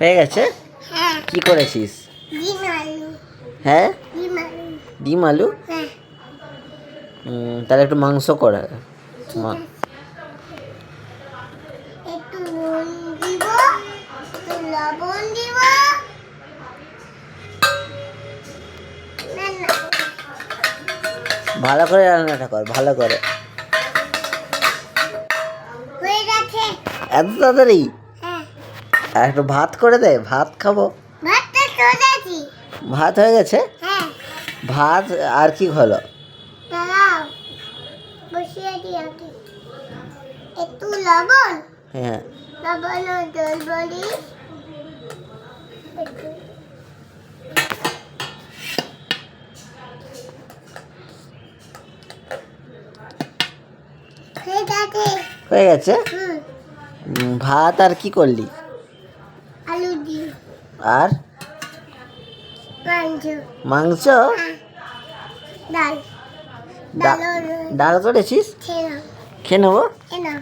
হয়ে গেছে? হ্যাঁ। কি করেছিস? ডিম আলু। হ্যাঁ, ডিম আলু। ডিম আলু। হ্যাঁ। তাহলে একটু মাংস করে। ঠিক আছে। একটু নুন দিব, একটু লবণ দিব। না না, ভালো করে রান্নাটা কর, ভালো করে। হয়ে গেছে। এত তাড়াতাড়ি? হ্যাঁ। আর একটু ভাত করে দে, ভাত খাবো। ভাতটা চলেছি। ভাত হয়ে গেছে? হ্যাঁ। ভাত আর কি হলো? দাঁড়াও, বসিয়ে দিই আগে। একটু লবণ, হ্যাঁ, লবণ ও গোলমরিচ, একটু হয়ে গেছে। হয়ে গেছে। ভাত আর কি করলি? আলু দিয়ে আর মাংস। মাংস? হ্যাঁ। ডাল। ডা- ডাল করেছিস? খেয়ে নাও। খেয়ে নেবো? খেয়ে নাও।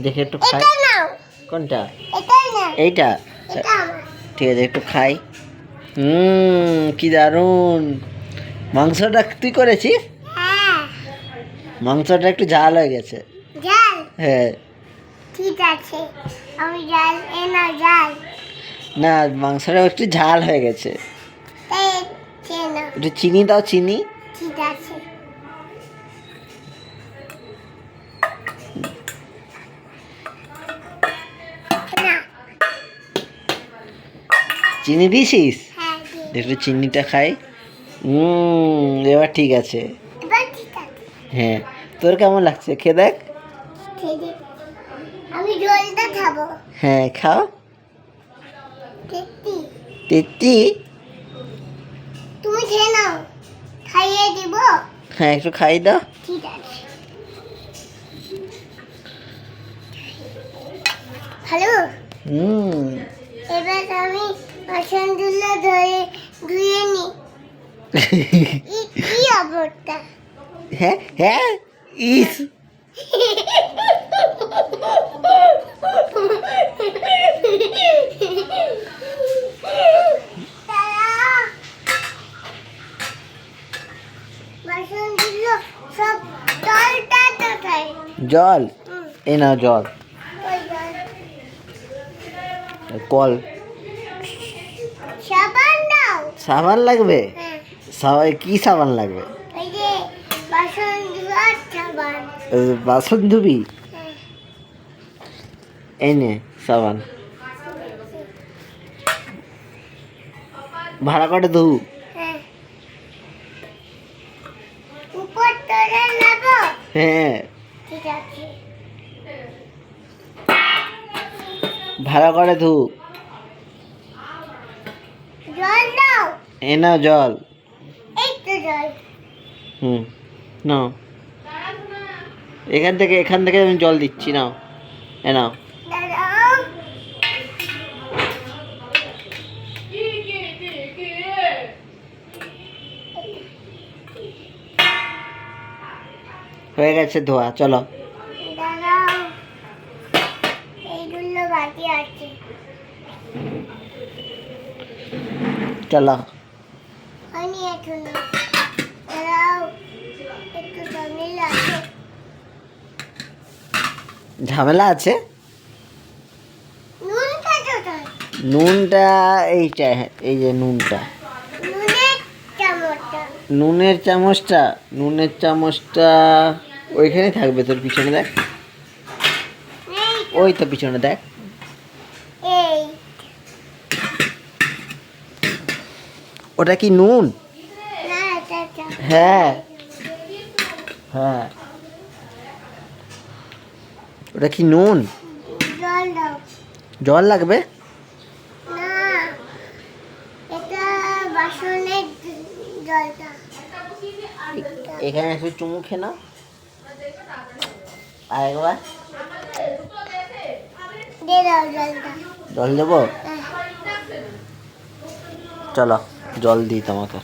দেখে একটু খাই। এটা নাও। কোনটা? এটাই নাও। এইটা? এটা আমার। ঠিক আছে, একটু খাই। কি দারুণ! মাংসটা তুই করেছিস? হ্যাঁ। মাংসটা একটু ঝাল হয়ে গেছে। জাল। হ্যাঁ। ঠিক আছে, আমি জাল এনা জাল। না, মাংসটা একটু ঝাল হয়ে গেছে। তাই খেয়ে নাও। একটু চিনি দাও, চিনি। ঠিক আছে। না। চিনি দিয়েছিস? হ্যাঁ, দিয়ে। একটু চিনিটা খাই। এবার ঠিক আছে। এবার ঠিক আছে। হ্যাঁ, তোর কেমন লাগছে? খেয়ে দেখ। খেয়ে দে। আমি জলটা খাবো। হ্যাঁ, খাও। দেখতি, তেত্তি? তুমি খেয়ে নাও, খাইয়ে দিব। হ্যাঁ, একটু খাই দাও। ঠিক আছে। হ্যালো। এবার আমি বাসনগুলো ধুয়ে নি। কি অবস্থা? হ্যাঁ হ্যাঁ, ইস। বাসনগুলো সব জলটা কোথায়? জল? এই নাও জল। ওই জল। কল। সাবান দাও। সাবান লাগবে? হ্যাঁ। কি সাবান লাগবে? এই যে বাসন ধোয়ার সাবান। বাসন ধুবি? হ্যাঁ। এই নে সাবান। ভাড়া করে ধু। হ্যাঁ। উপর তোরে নেব। হ্যাঁ, ঠিক আছে। ভাড়া করে ধু। জল দাও। এ নাও জল। এই তো জল। নাও। এখান থেকে আমি জল দিচ্ছি, নাও। এ নাও। দাঁড়াও। হয়ে গেছে ধোয়া, চলো। দাঁড়াও, এইগুলো বাকি আছে। চলো। হয়নি এখনো। দাঁড়াও, একটু ঝামেলা আছে। ঝামেলা আছে? নুনটা কোথায়? নুনটা এইটা, এই যে নুনটা। নুনের চামচটা। নুনের চামচটা ওইখানে থাকবে, তোর পিছনে দেখ। এই তো। ওই তো পিছনে দেখ। এই। ওটা কি নুন? না, এটা চামচ। হ্যাঁ হ্যাঁ, ওটা কি নুন? জল দাও। জল লাগবে? না, এটা বাসনের জলটা। এখানে একটু চুমু খেয়ে নাও। আর একবার দিয়ে দাও জলটা। জল দেবো? হ্যাঁ। চলো জল দিই তোমাকে।